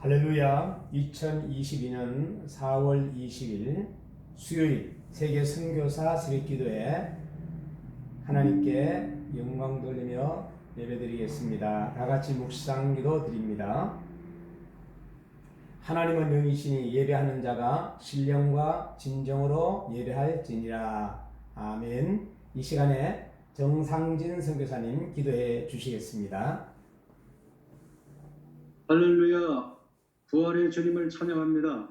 할렐루야. 2022년 4월 20일 수요일 세계 선교사 새벽기도에 하나님께 영광 돌리며 예배드리겠습니다. 다같이 묵상기도 드립니다. 하나님은 영이시니 예배하는 자가 신령과 진정으로 예배할지니라. 아멘. 이 시간에 정상진 선교사님 기도해 주시겠습니다. 할렐루야. 부활의 주님을 찬양합니다.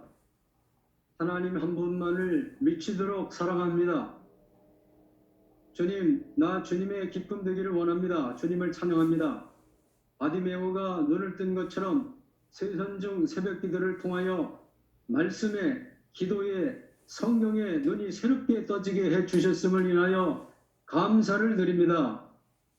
하나님 한 분만을 미치도록 사랑합니다. 주님, 나 주님의 기쁨 되기를 원합니다. 주님을 찬양합니다. 바디메오가 눈을 뜬 것처럼 세선중 새벽 기도를 통하여 말씀에, 기도에, 성경에 눈이 새롭게 떠지게 해주셨음을 인하여 감사를 드립니다.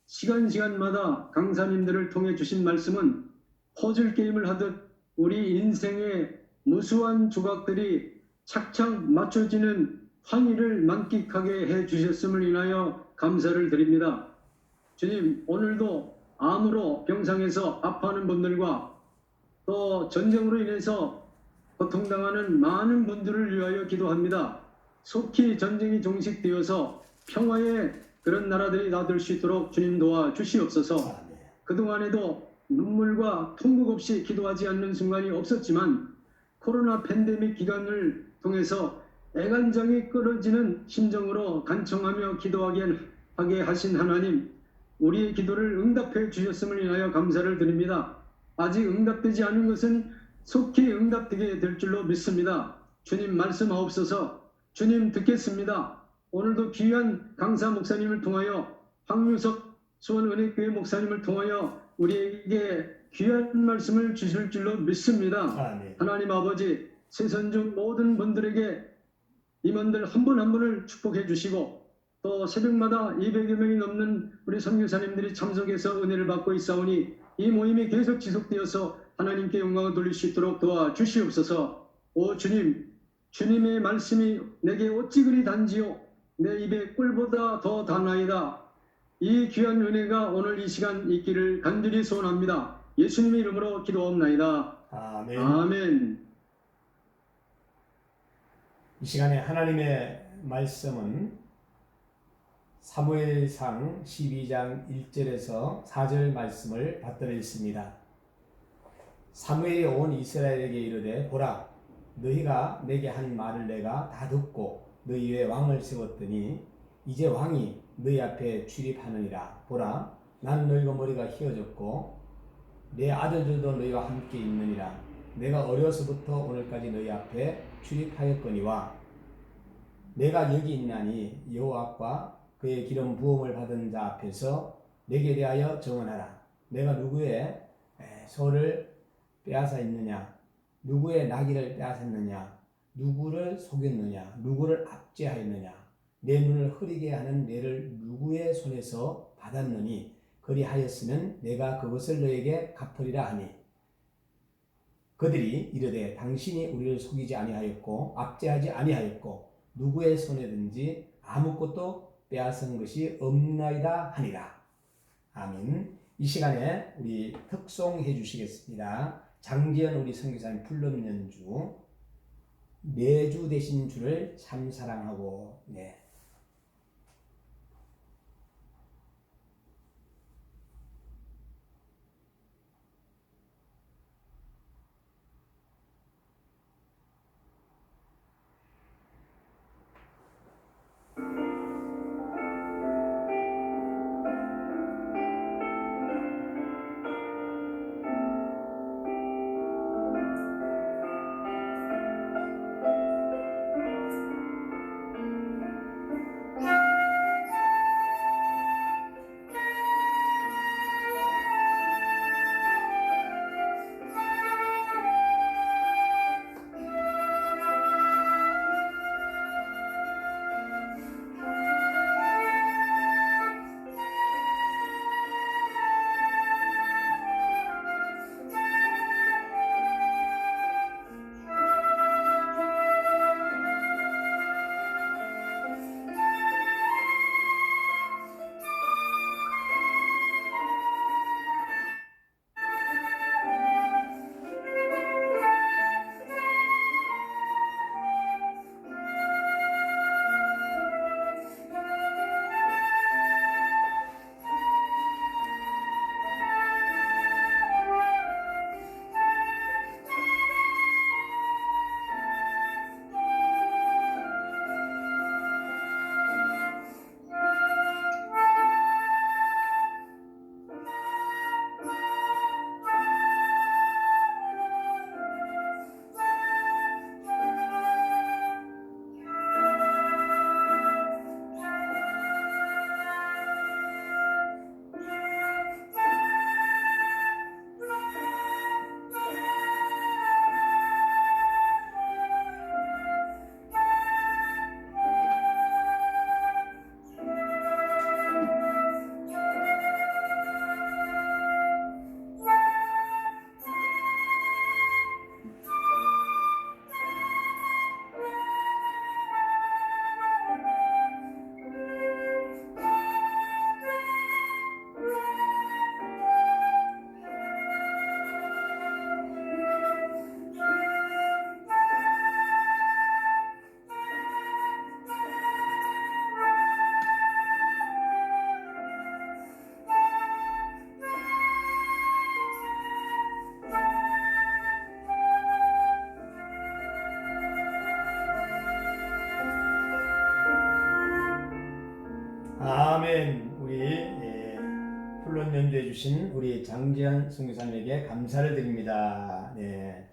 시간마다 강사님들을 통해 주신 말씀은 퍼즐 게임을 하듯 우리 인생의 무수한 조각들이 착착 맞춰지는 환희를 만끽하게 해주셨음을 인하여 감사를 드립니다. 주님, 오늘도 암으로 병상에서 아파하는 분들과 또 전쟁으로 인해서 고통당하는 많은 분들을 위하여 기도합니다. 속히 전쟁이 종식되어서 평화의 그런 나라들이 나들 수 있도록 주님 도와주시옵소서. 그동안에도 눈물과 통곡 없이 기도하지 않는 순간이 없었지만 코로나 팬데믹 기간을 통해서 애간장이 끊어지는 심정으로 간청하며 기도하게 하신 하나님, 우리의 기도를 응답해 주셨음을 인하여 감사를 드립니다. 아직 응답되지 않은 것은 속히 응답되게 될 줄로 믿습니다. 주님 말씀하옵소서. 주님 듣겠습니다. 오늘도 귀한 강사 목사님을 통하여 황유석 수원은혜교회 목사님을 통하여 우리에게 귀한 말씀을 주실 줄로 믿습니다. 아멘. 하나님 아버지, 세선중 모든 분들에게 임원들 한 분 한 분을 축복해 주시고 또 새벽마다 200여 명이 넘는 우리 선교사님들이 참석해서 은혜를 받고 있사오니 이 모임이 계속 지속되어서 하나님께 영광을 돌릴 수 있도록 도와주시옵소서. 오 주님, 주님의 말씀이 내게 어찌 그리 단지요 내 입에 꿀보다 더 단하이다. 이 귀한 은혜가 오늘 이 시간 있기를 간절히 소원합니다. 예수님의 이름으로 기도하옵나이다. 아멘. 아멘. 이 시간에 하나님의 말씀은 사무엘상 12장 1절에서 4절 말씀을 받들어 있습니다. 사무엘이 온 이스라엘에게 이르되 보라, 너희가 내게 한 말을 내가 다 듣고 너희 위에 왕을 세웠더니 이제 왕이 너희 앞에 출입하느니라. 보라, 난 너희가 머리가 휘어졌고 내 아들들도 너희와 함께 있느니라. 내가 어려서부터 오늘까지 너희 앞에 출입하였거니와 내가 여기 있나니 여호와과 그의 기름 부음을 받은 자 앞에서 내게 대하여 정언하라. 내가 누구의 소를 빼앗아 있느냐, 누구의 나귀를 빼앗았느냐, 누구를 속였느냐, 누구를 압제하였느냐, 내 눈을 흐리게 하는 내를 누구의 손에서 받았느니 그리하였으면 내가 그것을 너에게 갚으리라 하니 그들이 이르되 당신이 우리를 속이지 아니하였고 압제하지 아니하였고 누구의 손에든지 아무것도 빼앗은 것이 없나이다 하니라. 아멘. 이 시간에 우리 특송해 주시겠습니다. 장지연 우리 선교사님 풀름 연주 내 주 되신 주를 참 사랑하고. 네. 아멘. 우리 훈련 연주해 주신 우리 장지현 선교사님에게 감사를 드립니다. 네.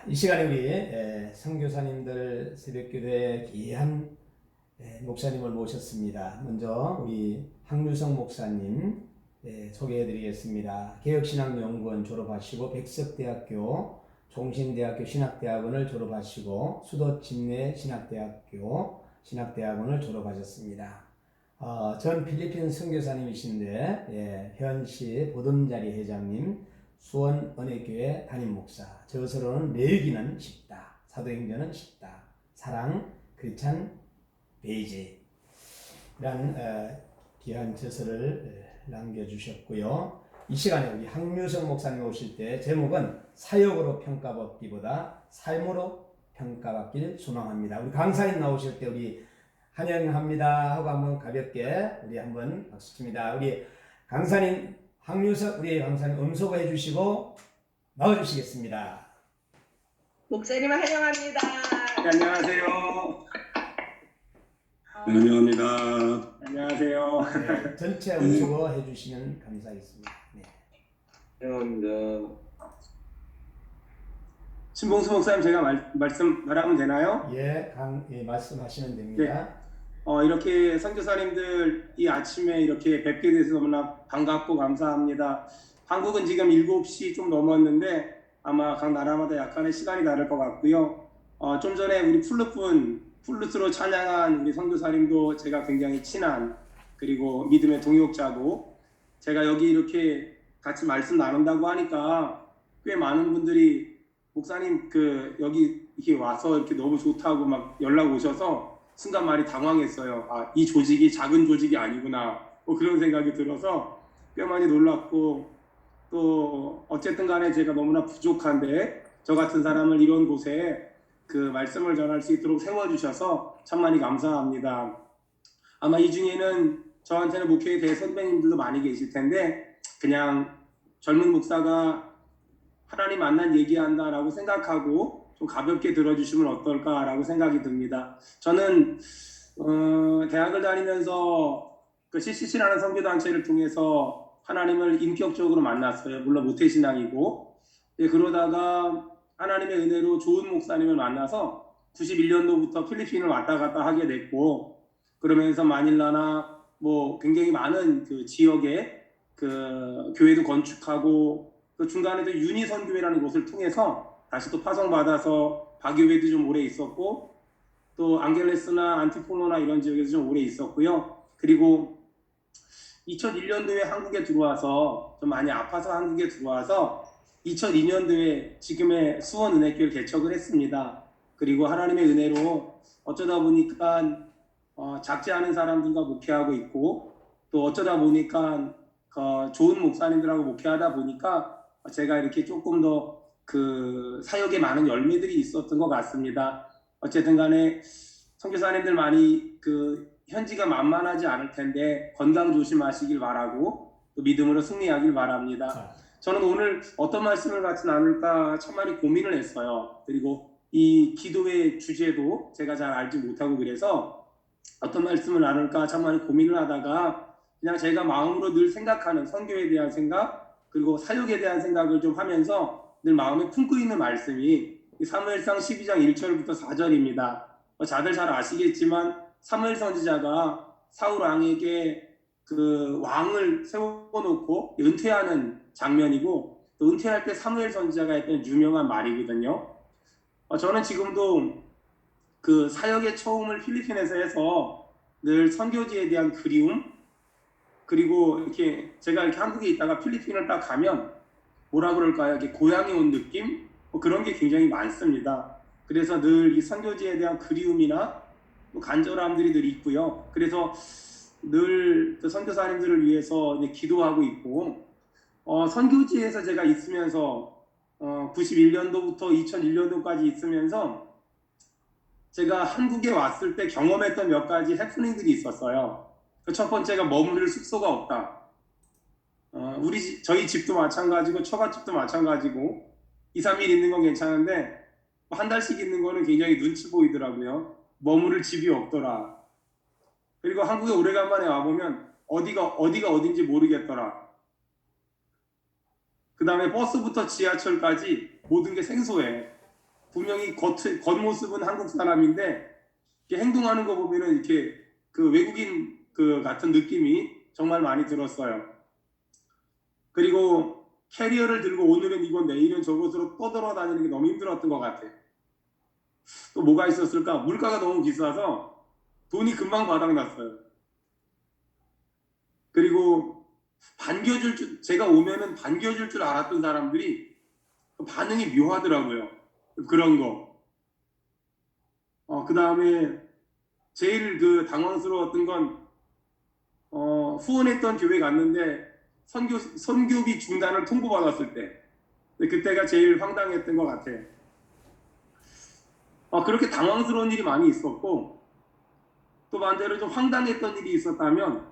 이 시간에 우리 선교사님들 새벽기도에 귀한 목사님을 모셨습니다. 먼저 우리 황유성 목사님 소개해 드리겠습니다. 개혁신학연구원 졸업하시고 백석대학교 종신대학교 신학대학원을 졸업하시고 수도침례 신학대학교 신학대학원을 졸업하셨습니다. 전 필리핀 선교사님이신데 현시 보듬자리 회장님, 수원은혜교회 담임목사, 저서로는 내기는 쉽다, 사도행전은 쉽다, 사랑, 크리스찬, 베이지 라는 귀한 저서를 남겨주셨고요. 이 시간에 우리 황유성 목사님 오실 때 제목은 사역으로 평가받기보다 삶으로 평가받길 소망합니다. 우리 강사님 나오실 때 우리 환영합니다 하고 한번 가볍게 우리 한번 박수 칩니다. 우리 강사님 황유성 우리 강사님 음소거 해주시고 나와주시겠습니다. 목사님 환영합니다. 네, 안녕하세요. 환영합니다. 안녕하세요. 네, 전체 음소거 해주시면 감사하겠습니다. 네. 안녕합니다. 신봉수 목사님 제가 말하면 되나요? 예, 말씀하시면 됩니다. 이렇게 선교사님들 이 아침에 이렇게 뵙게 돼서 너무나 반갑고 감사합니다. 한국은 지금 7시 좀 넘었는데 아마 각 나라마다 약간의 시간이 다를 것 같고요. 좀 전에 우리 플루스로 찬양한 우리 선교사님도 제가 굉장히 친한 그리고 믿음의 동역자고 제가 여기 이렇게 같이 말씀 나눈다고 하니까 꽤 많은 분들이 목사님 여기 이렇게 와서 이렇게 너무 좋다고 막 연락 오셔서 순간 많이 당황했어요. 이 조직이 작은 조직이 아니구나. 그런 생각이 들어서 꽤 많이 놀랐고 또 어쨌든 간에 제가 너무나 부족한데 저 같은 사람을 이런 곳에 그 말씀을 전할 수 있도록 세워주셔서 참 많이 감사합니다. 아마 이 중에는 저한테는 목회에 대해 선배님들도 많이 계실 텐데 그냥 젊은 목사가 하나님 만난 얘기한다라고 생각하고 좀 가볍게 들어주시면 어떨까라고 생각이 듭니다. 저는 대학을 다니면서 그 CCC라는 선교단체를 통해서 하나님을 인격적으로 만났어요. 물론 모태신앙이고 그러다가 하나님의 은혜로 좋은 목사님을 만나서 91년도부터 필리핀을 왔다 갔다 하게 됐고 그러면서 마닐라나 뭐 굉장히 많은 그 지역에 그 교회도 건축하고 그 중간에도 유니선교회라는 곳을 통해서 다시 또 파송받아서 바교회도 좀 오래 있었고 또 앙겔레스나 안티포노나 이런 지역에서 좀 오래 있었고요. 그리고 2001년도에 한국에 들어와서 좀 많이 아파서 한국에 들어와서 2002년도에 지금의 수원은혜교회를 개척을 했습니다. 그리고 하나님의 은혜로 어쩌다 보니까 작지 않은 사람들과 목회하고 있고 또 어쩌다 보니까 좋은 목사님들하고 목회하다 보니까 제가 이렇게 조금 더 그 사역에 많은 열매들이 있었던 것 같습니다. 어쨌든 간에 선교사님들 많이 그 현지가 만만하지 않을 텐데 건강 조심하시길 바라고 또 믿음으로 승리하길 바랍니다. 저는 오늘 어떤 말씀을 같이 나눌까 참 많이 고민을 했어요. 그리고 이 기도의 주제도 제가 잘 알지 못하고 그래서 어떤 말씀을 나눌까 참 많이 고민을 하다가 그냥 제가 마음으로 늘 생각하는 선교에 대한 생각 그리고 사역에 대한 생각을 좀 하면서 늘 마음에 품고 있는 말씀이 사무엘상 12장 1절부터 4절입니다. 다들 잘 아시겠지만 사무엘 선지자가 사울 왕에게 그 왕을 세워놓고 은퇴하는 장면이고 또 은퇴할 때 사무엘 선지자가 했던 유명한 말이거든요. 저는 지금도 그 사역의 처음을 필리핀에서 해서 늘 선교지에 대한 그리움 그리고 이렇게 제가 이렇게 한국에 있다가 필리핀을 딱 가면 뭐라 그럴까요? 이렇게 고향에 온 느낌? 그런 게 굉장히 많습니다. 그래서 늘 이 선교지에 대한 그리움이나 간절함들이 늘 있고요. 그래서 늘 그 선교사님들을 위해서 이제 기도하고 있고 선교지에서 제가 있으면서 91년도부터 2001년도까지 있으면서 제가 한국에 왔을 때 경험했던 몇 가지 해프닝들이 있었어요. 첫 번째가 머무를 숙소가 없다. 저희 집도 마찬가지고 처갓집도 마찬가지고 2, 3일 있는 건 괜찮은데 한 달씩 있는 거는 굉장히 눈치 보이더라고요. 머무를 집이 없더라. 그리고 한국에 오래간만에 와보면 어디가 어딘지 모르겠더라. 그 다음에 버스부터 지하철까지 모든 게 생소해. 분명히 겉모습은 한국 사람인데 이렇게 행동하는 거 보면은 이렇게 그 외국인 그 같은 느낌이 정말 많이 들었어요. 그리고 캐리어를 들고 오늘은 이건 내일은 저것으로 떠돌아다니는 게 너무 힘들었던 것 같아. 또 뭐가 있었을까? 물가가 너무 비싸서 돈이 금방 바닥났어요. 그리고 제가 오면은 반겨줄 줄 알았던 사람들이 반응이 묘하더라고요. 그런 거. 그 다음에 제일 그 당황스러웠던 건 후원했던 교회 갔는데 선교비 중단을 통보받았을 때 그때가 제일 황당했던 것 같아. 그렇게 당황스러운 일이 많이 있었고 또 반대로 좀 황당했던 일이 있었다면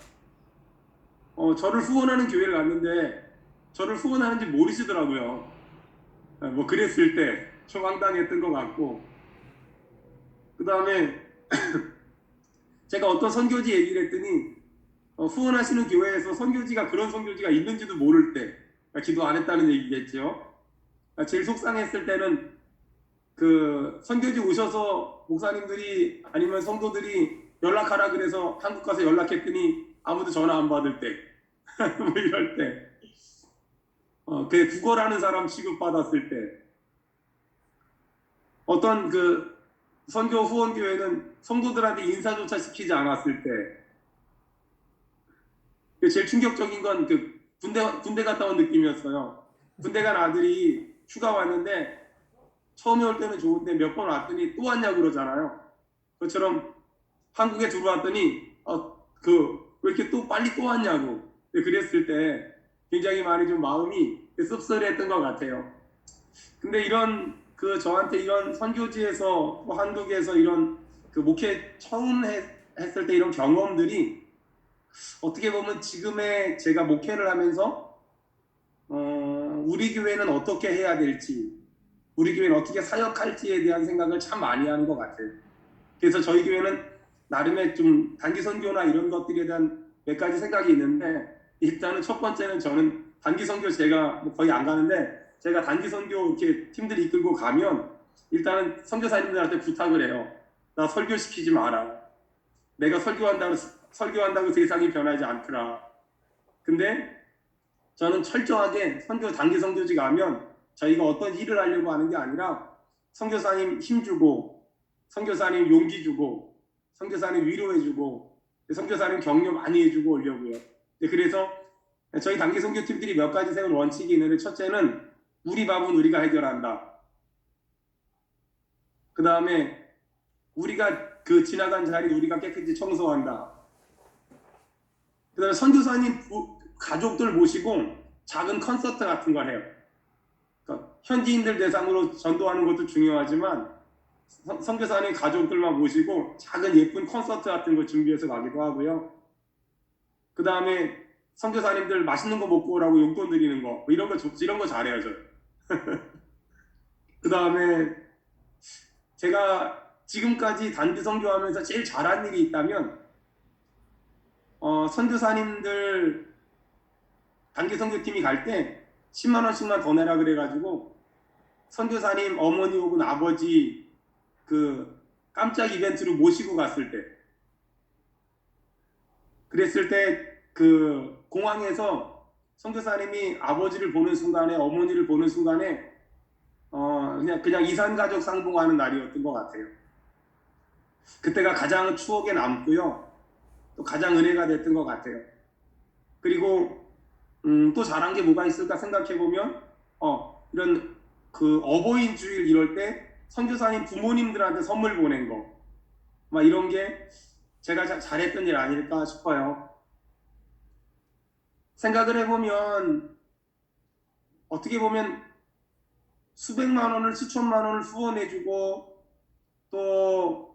저를 후원하는 교회를 갔는데 저를 후원하는지 모르시더라고요. 뭐 그랬을 때 좀 황당했던 것 같고 그 다음에 제가 어떤 선교지 얘기를 했더니 후원하시는 교회에서 선교지가 그런 선교지가 있는지도 모를 때 기도 안 했다는 얘기겠죠. 제일 속상했을 때는 그 선교지 오셔서 목사님들이 아니면 성도들이 연락하라 그래서 한국 가서 연락했더니 아무도 전화 안 받을 때 뭐 이럴 때 그 국어라는 사람 취급받았을 때 어떤 그 선교 후원교회는 성도들한테 인사조차 시키지 않았을 때 제일 충격적인 건 그 군대 갔다 온 느낌이었어요. 군대 간 아들이 휴가 왔는데 처음에 올 때는 좋은데 몇 번 왔더니 또 왔냐고 그러잖아요. 그것처럼 한국에 들어왔더니 왜 이렇게 또 빨리 또 왔냐고 그랬을 때 굉장히 많이 좀 마음이 씁쓸했던 것 같아요. 근데 저한테 이런 선교지에서 또 한국에서 이런 그 목회 처음 했을 때 이런 경험들이 어떻게 보면 지금의 제가 목회를 하면서 우리 교회는 어떻게 해야 될지 우리 교회는 어떻게 사역할지에 대한 생각을 참 많이 하는 것 같아요. 그래서 저희 교회는 나름의 좀 단기 선교나 이런 것들에 대한 몇 가지 생각이 있는데 일단은 첫 번째는 저는 단기 선교 제가 거의 안 가는데 제가 단기 선교 이렇게 팀들 이끌고 가면 일단은 선교사님들한테 부탁을 해요. 나 설교시키지 마라. 내가 설교한다고 세상이 변하지 않더라. 근데 저는 철저하게 단기 선교지 가면 저희가 어떤 일을 하려고 하는 게 아니라 선교사님 힘주고 선교사님 용기 주고 선교사님 위로해주고 선교사님 격려 많이 해주고 오려고요. 그래서 저희 단기 선교팀들이 몇 가지 세운 원칙이 있는데 첫째는 우리 밥은 우리가 해결한다. 그 다음에 우리가 그 지나간 자리 우리가 깨끗이 청소한다. 그 다음에 선교사님 가족들 모시고 작은 콘서트 같은 걸 해요. 그러니까 현지인들 대상으로 전도하는 것도 중요하지만 선교사님 가족들만 모시고 작은 예쁜 콘서트 같은 거 준비해서 가기도 하고요. 그 다음에 선교사님들 맛있는 거 먹고 오라고 용돈 드리는 거 이런 거 잘해요. 저. 그 다음에 제가 지금까지 단기 선교하면서 제일 잘한 일이 있다면 선교사님들 단기 선교팀이 갈 때 10만 원씩만 더 내라 그래가지고 선교사님 어머니 혹은 아버지 그 깜짝 이벤트로 모시고 갔을 때 그랬을 때 그 공항에서 선교사님이 아버지를 보는 순간에 어머니를 보는 순간에 그냥 이산가족 상봉하는 날이었던 것 같아요. 그때가 가장 추억에 남고요. 또 가장 은혜가 됐던 것 같아요. 그리고 또 잘한 게 뭐가 있을까 생각해보면 이런 그 어버이 주일 이럴 때 선교사님 부모님들한테 선물 보낸 거 막 이런 게 제가 잘했던 일 아닐까 싶어요. 생각을 해보면 어떻게 보면 수백만 원을 수천만 원을 후원해주고 또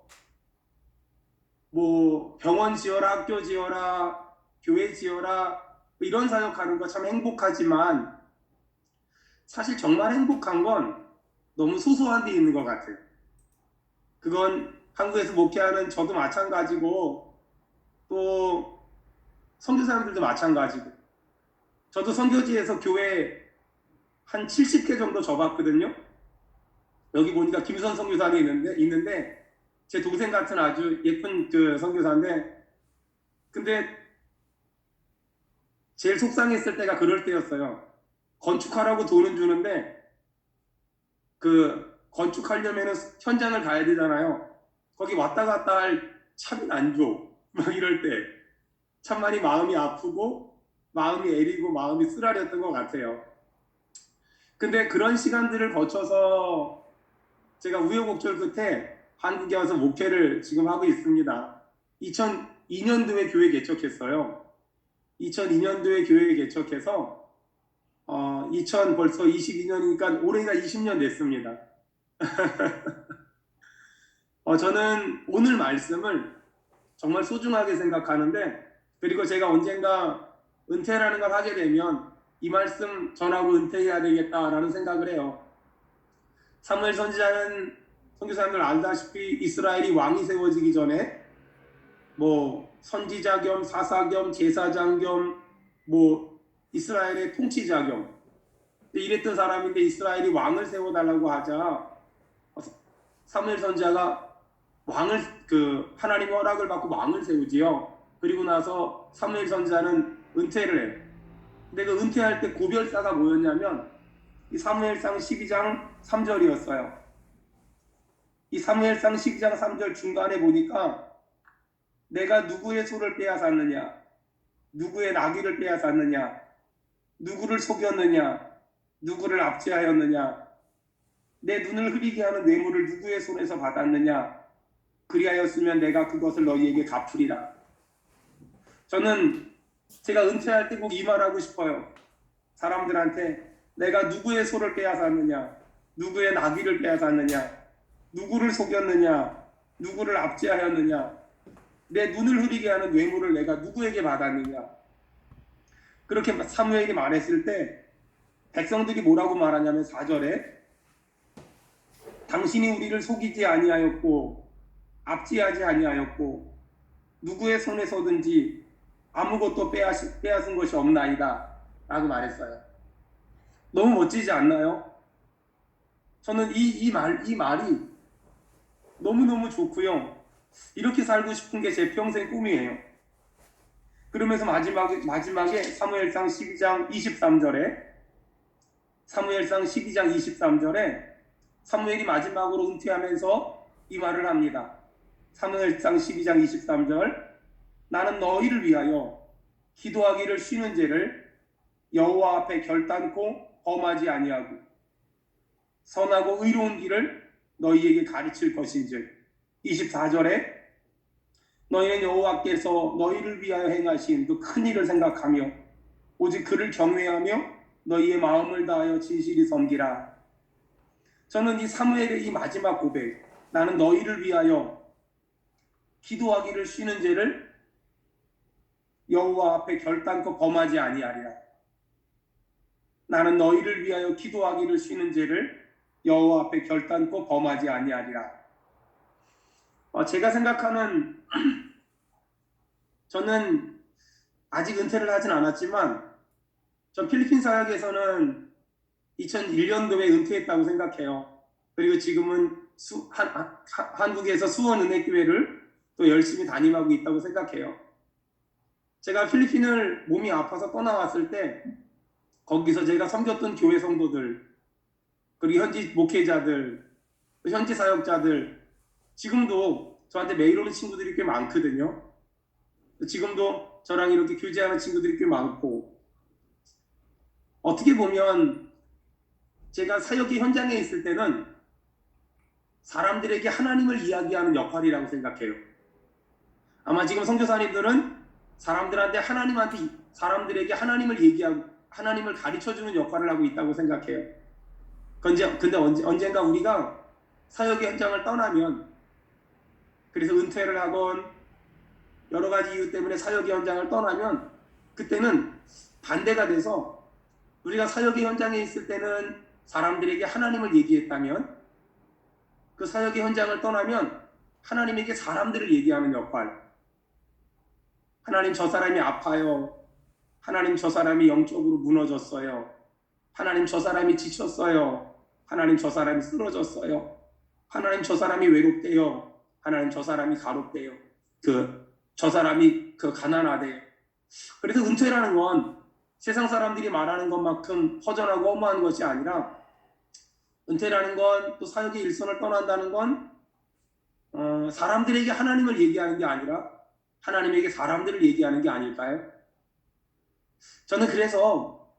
뭐 병원 지어라 학교 지어라 교회 지어라 이런 사역하는 거 참 행복하지만 사실 정말 행복한 건 너무 소소한 데 있는 것 같아요. 그건 한국에서 목회하는 저도 마찬가지고 또 선교사님들도 마찬가지고, 저도 선교지에서 교회 한 70개 정도 접었거든요. 여기 보니까 김선 선교사님이 있는데 제 동생 같은 아주 예쁜 그 선교사인데, 근데 제일 속상했을 때가 그럴 때였어요. 건축하라고 돈은 주는데 그 건축하려면 현장을 가야 되잖아요. 거기 왔다 갔다 할 차는 안 줘. 막 이럴 때 참 많이 마음이 아프고 마음이 애리고 마음이 쓰라렸던 것 같아요. 근데 그런 시간들을 거쳐서 제가 우여곡절 끝에 한국에 와서 목회를 지금 하고 있습니다. 2002년도에 교회 개척했어요. 2002년도에 교회 개척해서 2000 벌써 22년이니까 올해가 20년 됐습니다. 저는 오늘 말씀을 정말 소중하게 생각하는데, 그리고 제가 언젠가 은퇴라는 걸 하게 되면 이 말씀 전하고 은퇴해야 되겠다라는 생각을 해요. 사무엘 선지자는 선교사님들 알다시피 이스라엘이 왕이 세워지기 전에 뭐 선지자 겸 사사 겸 제사장 겸 뭐 이스라엘의 통치자 겸 이랬던 사람인데, 이스라엘이 왕을 세워달라고 하자 사무엘 선지자가 왕을 하나님의 허락을 받고 왕을 세우지요. 그리고 나서 사무엘 선지자는 은퇴를 해요. 근데 그 은퇴할 때 고별사가 뭐였냐면 이 사무엘상 12장 3절이었어요. 이 사무엘상 12장 3절 중간에 보니까 내가 누구의 소를 빼앗았느냐, 누구의 나귀를 빼앗았느냐, 누구를 속였느냐, 누구를 압제하였느냐, 내 눈을 흐리게 하는 뇌물을 누구의 손에서 받았느냐, 그리하였으면 내가 그것을 너희에게 갚으리라. 저는 제가 은퇴할 때 꼭 이 말하고 싶어요. 사람들한테 내가 누구의 소를 빼앗았느냐, 누구의 나귀를 빼앗았느냐, 누구를 속였느냐, 누구를 압제하였느냐, 내 눈을 흐리게 하는 뇌물을 내가 누구에게 받았느냐. 그렇게 사무엘이 말했을 때 백성들이 뭐라고 말하냐면 4절에 당신이 우리를 속이지 아니하였고 압제하지 아니하였고 누구의 손에서든지 아무것도 빼앗은 것이 없나이다 라고 말했어요. 너무 멋지지 않나요? 저는 이 말이 너무너무 좋고요. 이렇게 살고 싶은 게 제 평생 꿈이에요. 그러면서 마지막에 사무엘상 12장 23절에 사무엘이 마지막으로 은퇴하면서 이 말을 합니다. 사무엘상 12장 23절 나는 너희를 위하여 기도하기를 쉬는 죄를 여호와 앞에 결단코 범하지 아니하고 선하고 의로운 길을 너희에게 가르칠 것인즉 24절에 너희는 여호와께서 너희를 위하여 행하신 그 큰 일을 생각하며 오직 그를 경외하며 너희의 마음을 다하여 진실히 섬기라. 저는 이 사무엘의 이 마지막 고백, 나는 너희를 위하여 기도하기를 쉬는 죄를 여호와 앞에 결단코 범하지 아니하리라. 나는 너희를 위하여 기도하기를 쉬는 죄를 여호와 앞에 결단코 범하지 아니하리라. 제가 생각하는 저는 아직 은퇴를 하진 않았지만 전 필리핀 사역에서는 2001년도에 은퇴했다고 생각해요. 그리고 지금은 한국에서 수원은혜교회를 또 열심히 담임하고 있다고 생각해요. 제가 필리핀을 몸이 아파서 떠나왔을 때 거기서 제가 섬겼던 교회 성도들, 그리고 현지 목회자들, 현지 사역자들, 지금도 저한테 메일 오는 친구들이 꽤 많거든요. 지금도 저랑 이렇게 교제하는 친구들이 꽤 많고, 어떻게 보면 제가 사역의 현장에 있을 때는 사람들에게 하나님을 이야기하는 역할이라고 생각해요. 아마 지금 선교사님들은 사람들에게 하나님을 얘기하고 하나님을 가르쳐주는 역할을 하고 있다고 생각해요. 근데 언젠가 우리가 사역의 현장을 떠나면, 그래서 은퇴를 하건 여러 가지 이유 때문에 사역의 현장을 떠나면, 그때는 반대가 돼서 우리가 사역의 현장에 있을 때는 사람들에게 하나님을 얘기했다면, 그 사역의 현장을 떠나면 하나님에게 사람들을 얘기하는 역할, 하나님 저 사람이 아파요. 하나님 저 사람이 영적으로 무너졌어요. 하나님 저 사람이 지쳤어요. 하나님 저 사람이 쓰러졌어요. 하나님 저 사람이 외롭대요. 하나님 저 사람이 가롭대요. 저 사람이 가난하대요. 그래서 은퇴라는 건 세상 사람들이 말하는 것만큼 허전하고 허무한 것이 아니라, 은퇴라는 건 또 사역의 일선을 떠난다는 건 사람들에게 하나님을 얘기하는 게 아니라 하나님에게 사람들을 얘기하는 게 아닐까요? 저는 그래서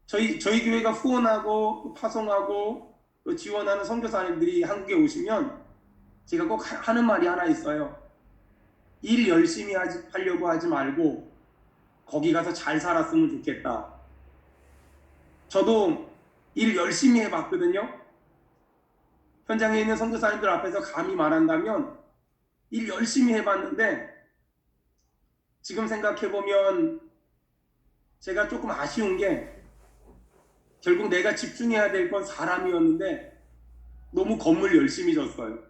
저희 교회가 후원하고 파송하고 또 지원하는 선교사님들이 한국에 오시면 제가 꼭 하는 말이 하나 있어요. 일 열심히 하려고 하지 말고 거기 가서 잘 살았으면 좋겠다. 저도 일 열심히 해봤거든요. 현장에 있는 선교사님들 앞에서 감히 말한다면 일 열심히 해봤는데, 지금 생각해보면 제가 조금 아쉬운 게, 결국 내가 집중해야 될 건 사람이었는데 너무 건물 열심히 졌어요.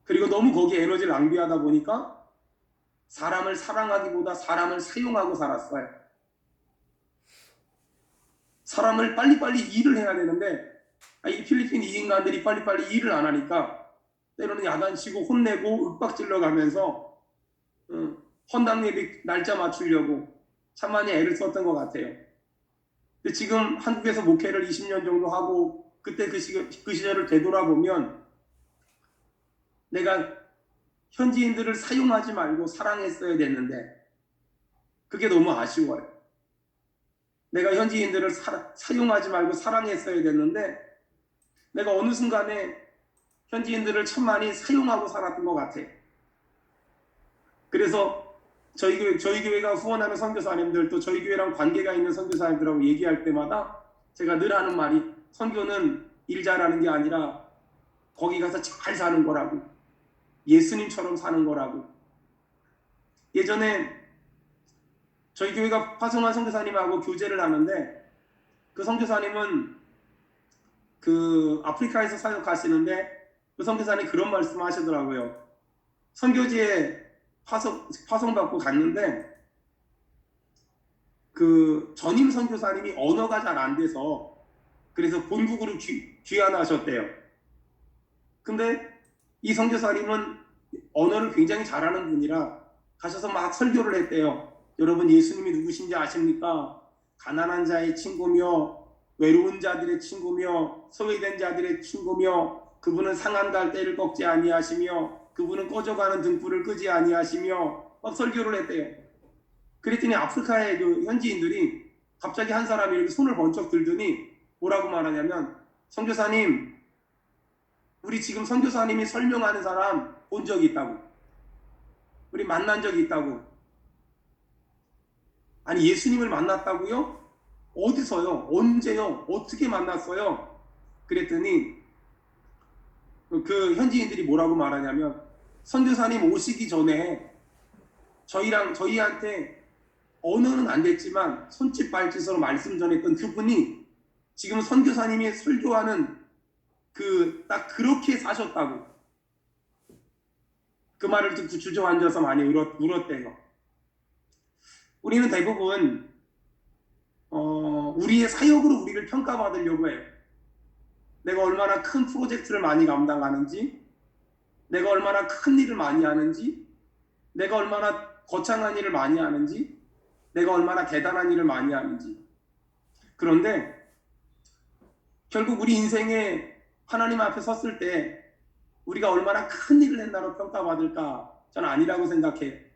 그리고 너무 거기에 에너지를 낭비하다 보니까 사람을 사랑하기보다 사람을 사용하고 살았어요. 사람을 빨리빨리 일을 해야 되는데 이 필리핀 이 인간들이 빨리빨리 일을 안 하니까 때로는 야단치고 혼내고 윽박질러 가면서 헌당 예배 날짜 맞추려고 참 많이 애를 썼던 것 같아요. 근데 지금 한국에서 목회를 20년 정도 하고 그때 그 시절을 되돌아보면 내가 현지인들을 사용하지 말고 사랑했어야 됐는데 그게 너무 아쉬워요. 내가 현지인들을 사용하지 말고 사랑했어야 됐는데 내가 어느 순간에 현지인들을 참 많이 사용하고 살았던 것 같아요. 그래서 저희 교회가 후원하는 선교사님들, 또 저희 교회랑 관계가 있는 선교사님들하고 얘기할 때마다 제가 늘 하는 말이, 선교는 일 잘하는 게 아니라 거기 가서 잘 사는 거라고, 예수님처럼 사는 거라고. 예전에 저희 교회가 파송한 선교사님하고 교제를 하는데, 그 선교사님은 아프리카에서 사역하시는데 그 선교사님 그런 말씀 하시더라고요. 선교지에 파송 받고 갔는데 그 전임 선교사님이 언어가 잘 안 돼서 그래서 본국으로 귀환하셨대요. 근데 이 선교사님은 언어를 굉장히 잘하는 분이라 가셔서 막 설교를 했대요. 여러분, 예수님이 누구신지 아십니까? 가난한 자의 친구며 외로운 자들의 친구며 소외된 자들의 친구며, 그분은 상한 갈대를 꺾지 아니하시며 그분은 꺼져가는 등불을 끄지 아니하시며, 막 설교를 했대요. 그랬더니 아프리카의 그 현지인들이 갑자기 한 사람이 이렇게 손을 번쩍 들더니 뭐라고 말하냐면, 선교사님, 우리 지금 선교사님이 설명하는 사람 본 적이 있다고, 우리 만난 적이 있다고. 아니, 예수님을 만났다고요? 어디서요? 언제요? 어떻게 만났어요? 그랬더니 그 현지인들이 뭐라고 말하냐면, 선교사님 오시기 전에 저희한테 언어는 안 됐지만 손짓 발짓으로 말씀 전했던 그분이 지금 선교사님이 설교하는 딱 그렇게 사셨다고. 그 말을 듣고 주저앉아서 많이 울었대요. 우리는 대부분 우리의 사역으로 우리를 평가받으려고 해요. 내가 얼마나 큰 프로젝트를 많이 감당하는지, 내가 얼마나 큰 일을 많이 하는지, 내가 얼마나 거창한 일을 많이 하는지, 내가 얼마나 대단한 일을 많이 하는지. 그런데 결국 우리 인생에 하나님 앞에 섰을 때 우리가 얼마나 큰 일을 했나로 평가받을까? 저는 아니라고 생각해요.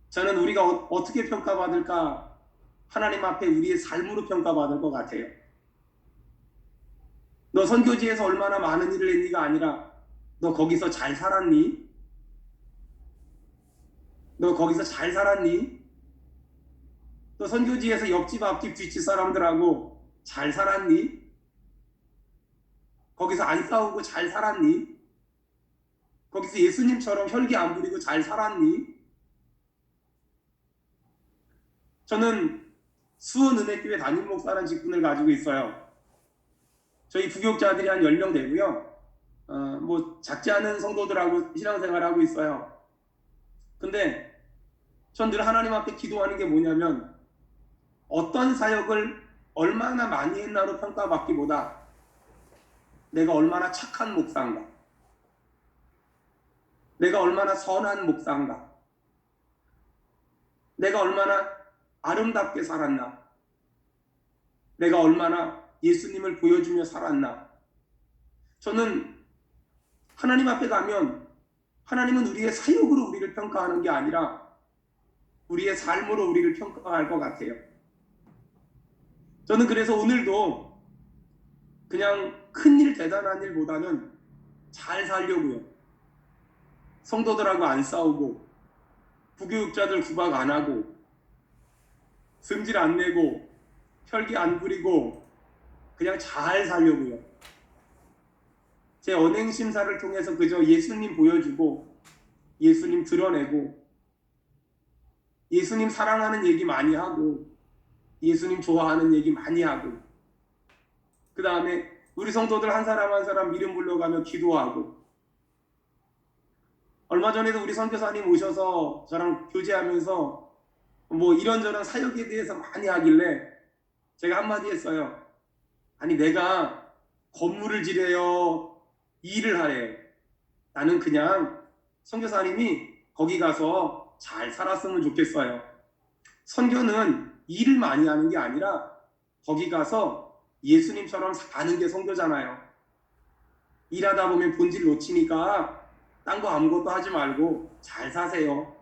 저는 우리가 어떻게 평가받을까? 하나님 앞에 우리의 삶으로 평가받을 것 같아요. 너 선교지에서 얼마나 많은 일을 했니가 아니라, 너 거기서 잘 살았니? 너 거기서 잘 살았니? 너 선교지에서 옆집 앞집 뒷집 사람들하고 잘 살았니? 거기서 안 싸우고 잘 살았니? 거기서 예수님처럼 혈기 안 부리고 잘 살았니? 저는 수원은혜교회 담임 목사라는 직분을 가지고 있어요. 저희 부교육자들이 한 10명 되고요. 뭐 작지 않은 성도들하고 신앙생활하고 있어요. 근데 전 늘 하나님 앞에 기도하는 게 뭐냐면 어떤 사역을 얼마나 많이 했나로 평가받기보다 내가 얼마나 착한 목사인가, 내가 얼마나 선한 목사인가, 내가 얼마나 아름답게 살았나, 내가 얼마나 예수님을 보여주며 살았나. 저는 하나님 앞에 가면 하나님은 우리의 사역으로 우리를 평가하는 게 아니라 우리의 삶으로 우리를 평가할 것 같아요. 저는 그래서 오늘도 그냥 큰일 대단한 일보다는 잘 살려고요. 성도들하고 안 싸우고 부교육자들 구박 안 하고 승질 안 내고 혈기 안 부리고 그냥 잘 살려고요. 제 언행 심사를 통해서 그저 예수님 보여주고 예수님 드러내고 예수님 사랑하는 얘기 많이 하고 예수님 좋아하는 얘기 많이 하고 그 다음에 우리 성도들 한 사람 한 사람 이름 불러가며 기도하고 얼마 전에도 우리 선교사님 오셔서 저랑 교제하면서 뭐 이런저런 사역에 대해서 많이 하길래 제가 한마디 했어요. 아니 내가 건물을 지래요? 일을 하래요? 나는 그냥 선교사님이 거기 가서 잘 살았으면 좋겠어요. 선교는 일을 많이 하는 게 아니라 거기 가서 예수님처럼 사는 게 선교잖아요. 일하다 보면 본질 놓치니까 딴 거 아무것도 하지 말고 잘 사세요.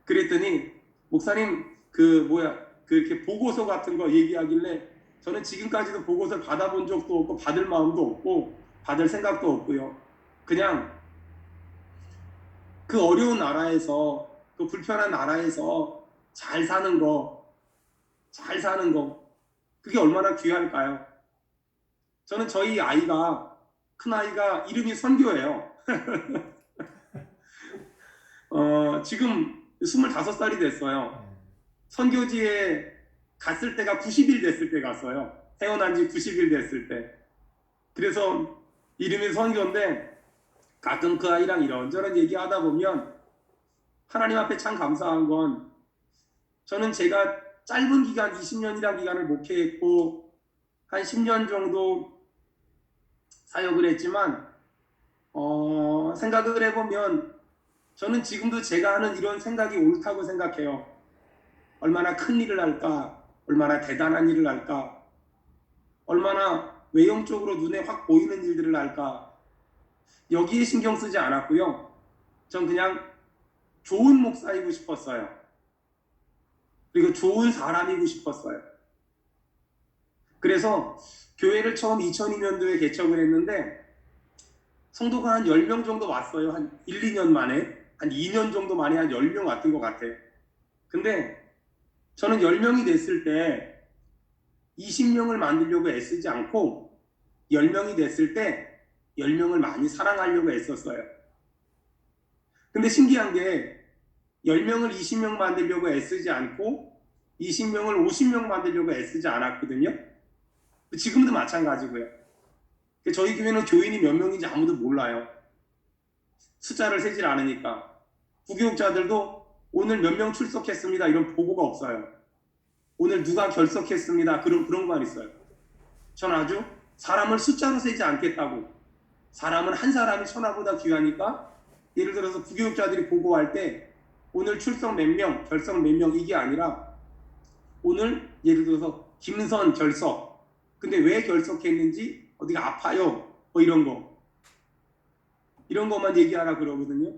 그랬더니 목사님 그렇게 보고서 같은 거 얘기하길래 저는 지금까지도 보고서를 받아본 적도 없고 받을 마음도 없고 받을 생각도 없고요. 그냥 그 어려운 나라에서 그 불편한 나라에서 잘 사는 거 그게 얼마나 귀할까요? 저는 저희 아이가 큰 아이가 이름이 선교예요. 지금 25살이 됐어요. 선교지에 갔을 때가 90일 됐을 때 갔어요. 태어난 지 90일 됐을 때. 그래서 이름이 선교인데 가끔 그 아이랑 이런저런 얘기하다 보면 하나님 앞에 참 감사한 건 저는 제가 짧은 기간 20년이라는 기간을 목회했고 한 10년 정도 사역을 했지만 생각을 해보면 저는 지금도 제가 하는 이런 생각이 옳다고 생각해요. 얼마나 큰 일을 할까, 얼마나 대단한 일을 할까, 얼마나 외형적으로 눈에 확 보이는 일들을 할까, 여기에 신경 쓰지 않았고요. 전 그냥 좋은 목사이고 싶었어요. 그리고 좋은 사람이고 싶었어요. 그래서 교회를 처음 2002년도에 개척을 했는데 성도가 한 10명 정도 왔어요. 한 1, 2년 만에. 한 2년 정도 만에 한 10명 왔던 것 같아요. 근데 저는 10명이 됐을 때 20명을 만들려고 애쓰지 않고 10명이 됐을 때 10명을 많이 사랑하려고 애썼어요. 근데 신기한 게 10명을 20명 만들려고 애쓰지 않고 20명을 50명 만들려고 애쓰지 않았거든요. 지금도 마찬가지고요. 저희 교회는 교인이 몇 명인지 아무도 몰라요. 숫자를 세질 않으니까. 부교육자들도 오늘 몇 명 출석했습니다 이런 보고가 없어요. 오늘 누가 결석했습니다 그런 것만 있어요. 전 아주 사람을 숫자로 세지 않겠다고, 사람은 한 사람이 천하보다 귀하니까 예를 들어서 부교육자들이 보고할 때 오늘 출석 몇 명, 결석 몇 명 이게 아니라 오늘 예를 들어서 김선 결석, 근데 왜 결석했는지 어디가 아파요 뭐 이런 것만 얘기하라 그러거든요.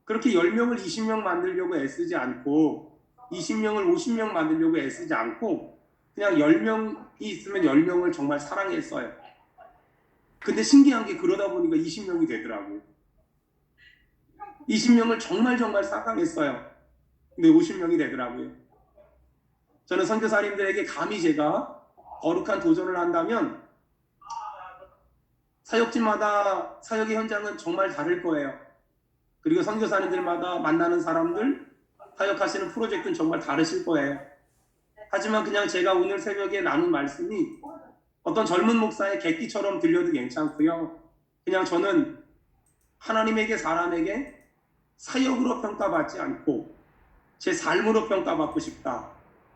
그렇게 10명을 20명 만들려고 애쓰지 않고 20명을 50명 만들려고 애쓰지 않고 그냥 10명이 있으면 10명을 정말 사랑했어요. 근데 신기한 게 그러다 보니까 20명이 되더라고요. 20명을 정말 사랑했어요. 근데 50명이 되더라고요. 저는 선교사님들에게 감히 제가 거룩한 도전을 한다면 사역지마다 사역의 현장은 정말 다를 거예요. 그리고 선교사님들마다 만나는 사람들, 사역하시는 프로젝트는 정말 다르실 거예요. 하지만 그냥 제가 오늘 새벽에 나눈 말씀이 어떤 젊은 목사의 객기처럼 들려도 괜찮고요. 그냥 저는 하나님에게 사람에게 사역으로 평가받지 않고 제 삶으로 평가받고 싶다.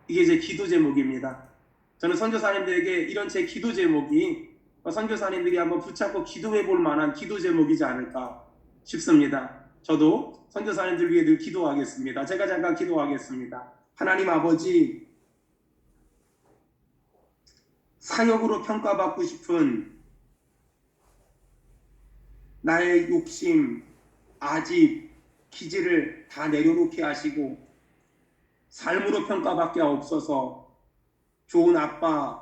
이게 제 기도 제목입니다. 저는 선교사님들에게 이런 제 기도 제목이 선교사님들이 한번 붙잡고 기도해 볼 만한 기도 제목이지 않을까 싶습니다. 저도 선교사님들 위해 늘 기도하겠습니다. 제가 잠깐 기도하겠습니다. 하나님 아버지, 사역으로 평가받고 싶은 나의 욕심, 아집, 기질을 다 내려놓게 하시고 삶으로 평가받게 하옵소서. 좋은 아빠,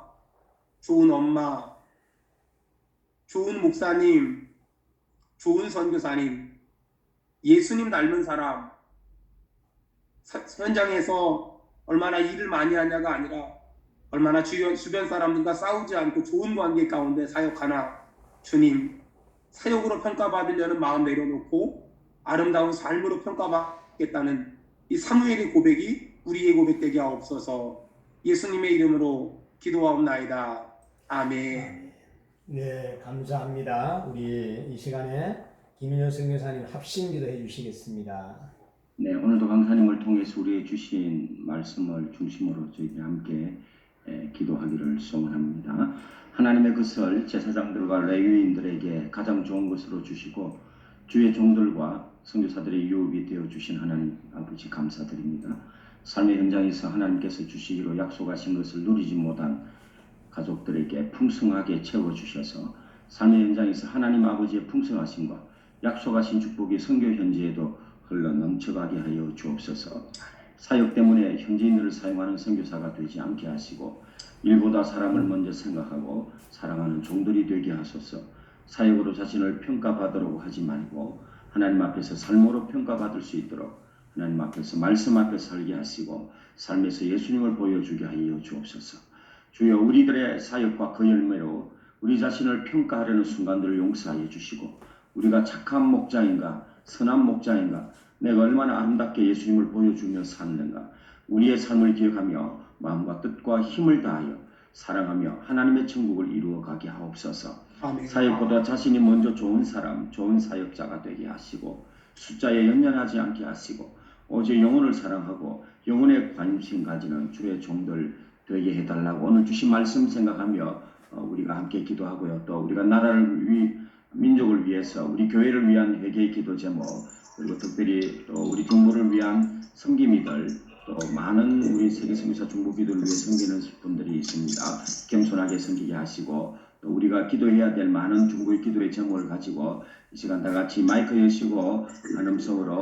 좋은 엄마, 좋은 목사님, 좋은 선교사님, 예수님 닮은 사람, 현장에서 얼마나 일을 많이 하냐가 아니라 얼마나 주변 사람들과 싸우지 않고 좋은 관계 가운데 사역하나. 주님, 사역으로 평가받으려는 마음 내려놓고 아름다운 삶으로 평가받겠다는 이 사무엘의 고백이 우리의 고백되게 하옵소서. 예수님의 이름으로 기도하옵나이다. 아멘. 네, 감사합니다. 우리 이 시간에 김인효 선교사님 합심 기도해 주시겠습니다. 네, 오늘도 강사님을 통해서 우리의 주신 말씀을 중심으로 저희들이 함께 기도하기를 소원합니다. 하나님의 것을 제사장들과 레위인들에게 가장 좋은 것으로 주시고 주의 종들과 선교사들의 유업이 되어 주신 하나님 아버지 감사드립니다. 삶의 현장에서 하나님께서 주시기로 약속하신 것을 누리지 못한 가족들에게 풍성하게 채워주셔서 삶의 현장에서 하나님 아버지의 풍성하심과 약속하신 축복이 선교 현지에도 흘러 넘쳐가게 하여 주옵소서. 사역 때문에 현지인들을 사용하는 선교사가 되지 않게 하시고 일보다 사람을 먼저 생각하고 사랑하는 종들이 되게 하소서. 사역으로 자신을 평가받으려고 하지 말고 하나님 앞에서 삶으로 평가받을 수 있도록 하나님 앞에서 말씀 앞에서 살게 하시고 삶에서 예수님을 보여주게 하여 주옵소서. 주여, 우리들의 사역과 그 열매로 우리 자신을 평가하려는 순간들을 용서하여 주시고 우리가 착한 목자인가 선한 목자인가 내가 얼마나 아름답게 예수님을 보여주며 사는가 우리의 삶을 기억하며 마음과 뜻과 힘을 다하여 사랑하며 하나님의 천국을 이루어가게 하옵소서. 아멘. 사역보다 자신이 먼저 좋은 사람, 좋은 사역자가 되게 하시고 숫자에 연연하지 않게 하시고 오직 영혼을 사랑하고 영혼에 관심 가지는 주의 종들 되게 해달라고 오늘 주신 말씀 생각하며 우리가 함께 기도하고요. 또 우리가 나라를 민족을 위해서 우리 교회를 위한 회개의 기도 제목 그리고 특별히 또 우리 동물을 위한 섬김이들 또 많은 우리 세계선교사 중보기도를 위해 섬기는 분들이 있습니다. 겸손하게 섬기게 하시고 또 우리가 기도해야 될 많은 중보의 기도의 제목을 가지고 이 시간 다 같이 마이크 여시고 한 음성으로